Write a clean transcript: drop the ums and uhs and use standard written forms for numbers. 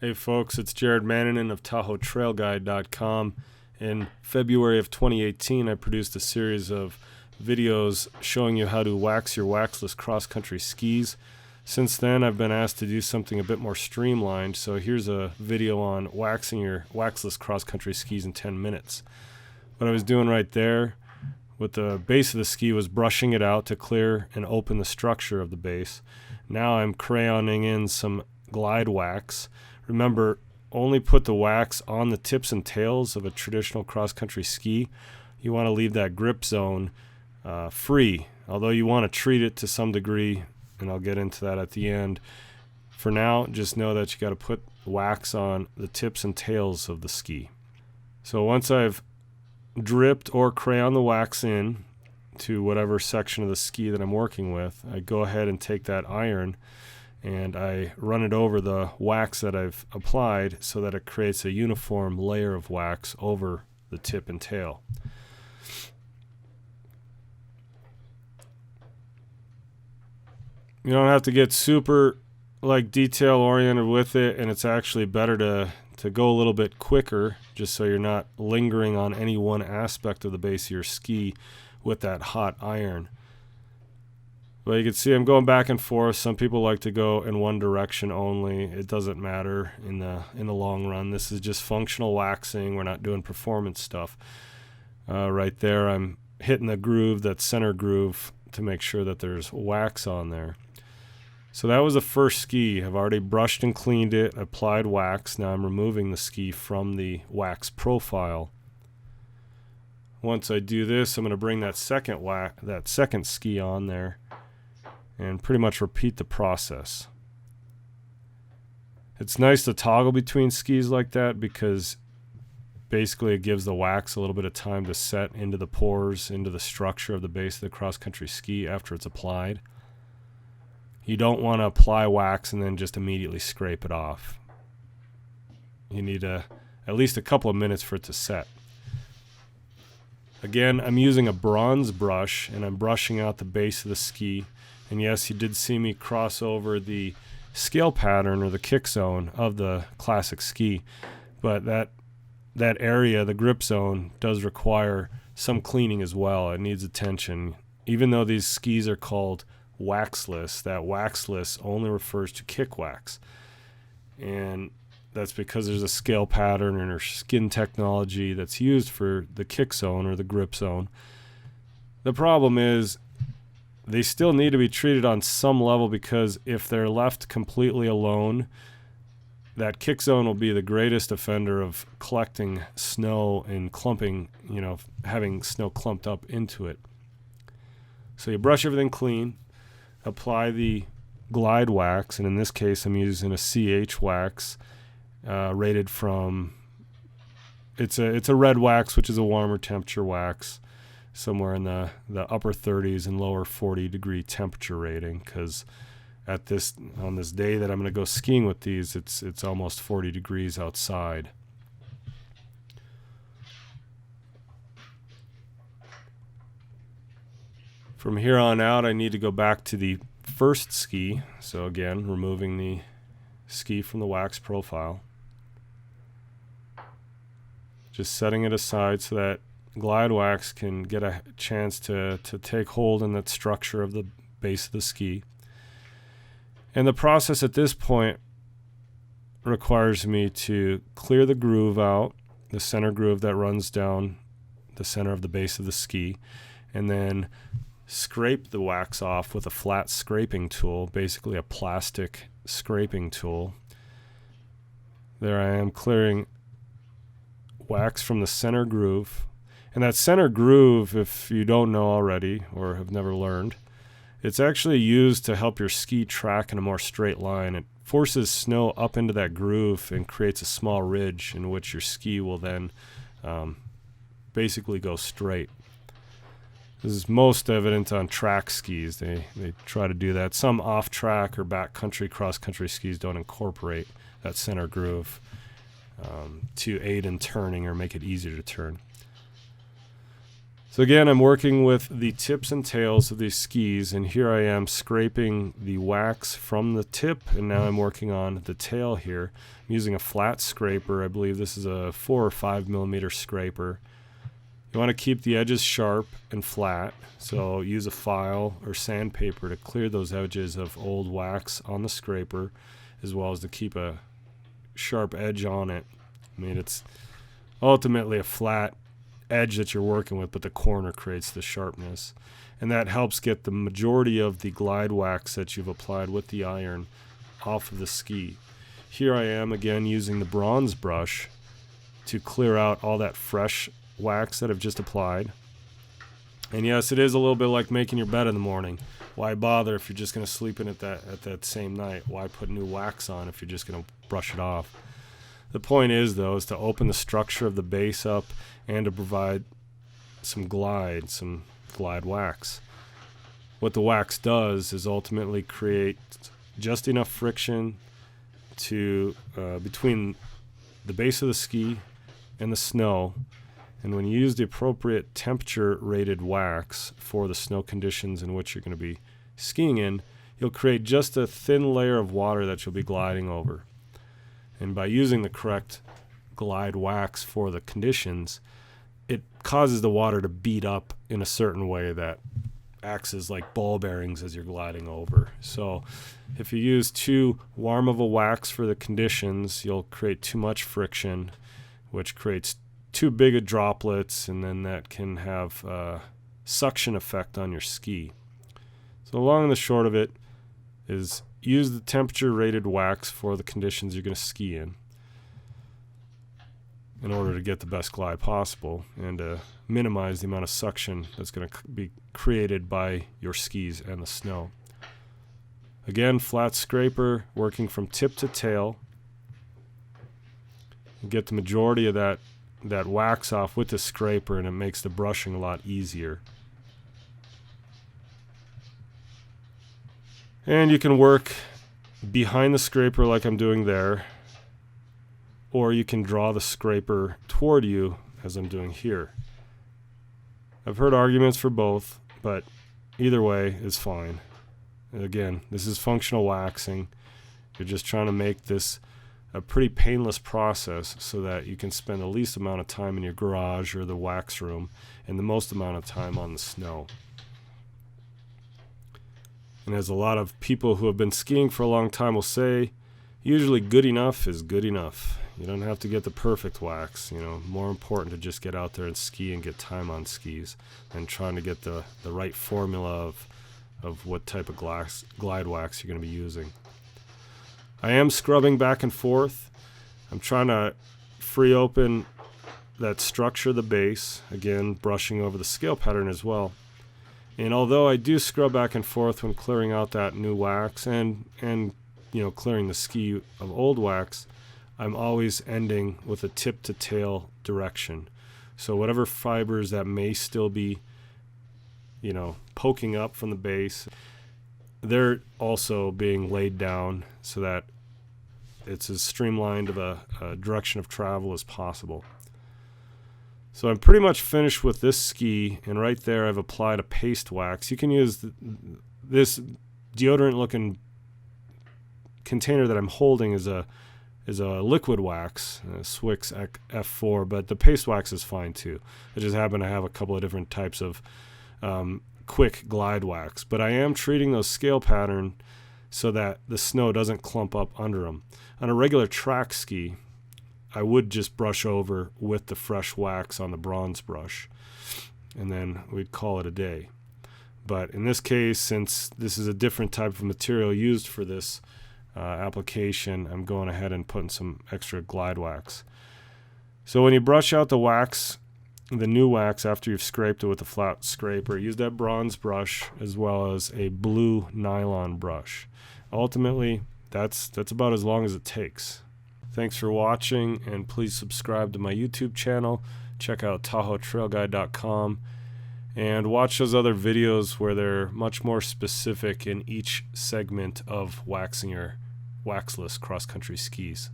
Hey folks, it's Jared Manninen of TahoeTrailGuide.com. In February of 2018, I produced a series of videos showing you how to wax your waxless cross-country skis. Since then, I've been asked to do something a bit more streamlined, so here's a video on waxing your waxless cross-country skis in 10 minutes. What I was doing right there with the base of the ski was brushing it out to clear and open the structure of the base. Now I'm crayoning in some glide wax. Remember, only put the wax on the tips and tails of a traditional cross-country ski. You want to leave that grip zone free, although you want to treat it to some degree, and I'll get into that at the end. For now, just know that you got to put wax on the tips and tails of the ski. So once I've dripped or crayon the wax in to whatever section of the ski that I'm working with, I go ahead and take that iron and I run it over the wax that I've applied so that it creates a uniform layer of wax over the tip and tail. You don't have to get super detail oriented with it, and it's actually better to go a little bit quicker just so you're not lingering on any one aspect of the base of your ski with that hot iron. But you can see I'm going back and forth. Some people like to go in one direction only. It doesn't matter in the long run. This is just functional waxing. We're not doing performance stuff. Right there, I'm hitting the groove, that center groove, to make sure that there's wax on there. So that was the first ski. I've already brushed and cleaned it, applied wax. Now I'm removing the ski from the wax profile. Once I do this, I'm going to bring that second ski on there and pretty much repeat the process. It's nice to toggle between skis like that because basically it gives the wax a little bit of time to set into the pores, into the structure of the base of the cross-country ski after it's applied. You don't want to apply wax and then just immediately scrape it off. You need at least a couple of minutes for it to set. Again, I'm using a bronze brush and I'm brushing out the base of the ski. And yes, you did see me cross over the scale pattern or the kick zone of the classic ski. But that area, the grip zone, does require some cleaning as well. It needs attention. Even though these skis are called waxless, that waxless only refers to kick wax. And that's because there's a scale pattern or skin technology that's used for the kick zone or the grip zone. The problem is they still need to be treated on some level because if they're left completely alone, that kick zone will be the greatest offender of collecting snow and clumping, having snow clumped up into it. So you brush everything clean, apply the glide wax, and in this case I'm using a CH wax rated from, it's a red wax, which is a warmer temperature wax, somewhere in the upper 30s and lower 40 degree temperature rating, because on this day that I'm going to go skiing with these, it's almost 40 degrees outside. From here on out, I need to go back to the first ski. So again, removing the ski from the wax profile. Just setting it aside so that glide wax can get a chance to take hold in that structure of the base of the ski. And the process at this point requires me to clear the groove out, the center groove that runs down the center of the base of the ski, and then scrape the wax off with a flat scraping tool, basically a plastic scraping tool. There I am clearing wax from the center groove. And that center groove, if you don't know already or have never learned, it's actually used to help your ski track in a more straight line. It forces snow up into that groove and creates a small ridge in which your ski will then basically go straight. This is most evident on track skis. They try to do that. Some off-track or backcountry cross-country skis don't incorporate that center groove to aid in turning or make it easier to turn. So again, I'm working with the tips and tails of these skis, and here I am scraping the wax from the tip, and now I'm working on the tail here. I'm using a flat scraper. I believe this is a 4 or 5 millimeter scraper. You want to keep the edges sharp and flat, so use a file or sandpaper to clear those edges of old wax on the scraper, as well as to keep a sharp edge on it. I mean, it's ultimately a flat edge that you're working with, but the corner creates the sharpness, and that helps get the majority of the glide wax that you've applied with the iron off of the ski. Here I am again using the bronze brush to clear out all that fresh wax that I've just applied. And yes, it is a little bit like making your bed in the morning. Why bother if you're just going to sleep in it at that same night? Why put new wax on if you're just going to brush it off? The point is, though, is to open the structure of the base up and to provide some glide wax. What the wax does is ultimately create just enough friction to between the base of the ski and the snow. And when you use the appropriate temperature rated wax for the snow conditions in which you're going to be skiing in, you'll create just a thin layer of water that you'll be gliding over. And by using the correct glide wax for the conditions, it causes the water to beat up in a certain way that acts as like ball bearings as you're gliding over. So if you use too warm of a wax for the conditions, you'll create too much friction, which creates too big of droplets, and then that can have a suction effect on your ski. So the long and the short of it is use the temperature rated wax for the conditions you're going to ski in order to get the best glide possible and to minimize the amount of suction that's going to be created by your skis and the snow. Again, flat scraper working from tip to tail. You get the majority of that wax off with the scraper, and it makes the brushing a lot easier. And you can work behind the scraper like I'm doing there, or you can draw the scraper toward you as I'm doing here. I've heard arguments for both, but either way is fine. And again, this is functional waxing. You're just trying to make this a pretty painless process so that you can spend the least amount of time in your garage or the wax room and the most amount of time on the snow. And as a lot of people who have been skiing for a long time will say, usually good enough is good enough. You don't have to get the perfect wax. More important to just get out there and ski and get time on skis than trying to get the right formula of what type of glide wax you're going to be using. I am scrubbing back and forth. I'm trying to free open that structure of the base, again brushing over the scale pattern as well. And although I do scrub back and forth when clearing out that new wax and clearing the ski of old wax, I'm always ending with a tip to tail direction. So whatever fibers that may still be poking up from the base, they're also being laid down so that it's as streamlined of a direction of travel as possible. So I'm pretty much finished with this ski, and right there I've applied a paste wax. You can use this deodorant looking container that I'm holding is a liquid wax, Swix F4, but the paste wax is fine too. I just happen to have a couple of different types of quick glide wax, but I am treating those scale pattern so that the snow doesn't clump up under them. On a regular track ski, I would just brush over with the fresh wax on the bronze brush, and then we'd call it a day. But in this case, since this is a different type of material used for this application, I'm going ahead and putting some extra glide wax. So when you brush out the wax, the new wax, after you've scraped it with a flat scraper, use that bronze brush as well as a blue nylon brush. Ultimately, that's about as long as it takes. Thanks for watching, and please subscribe to my YouTube channel. Check out TahoeTrailGuide.com and watch those other videos where they're much more specific in each segment of waxing your waxless cross-country skis.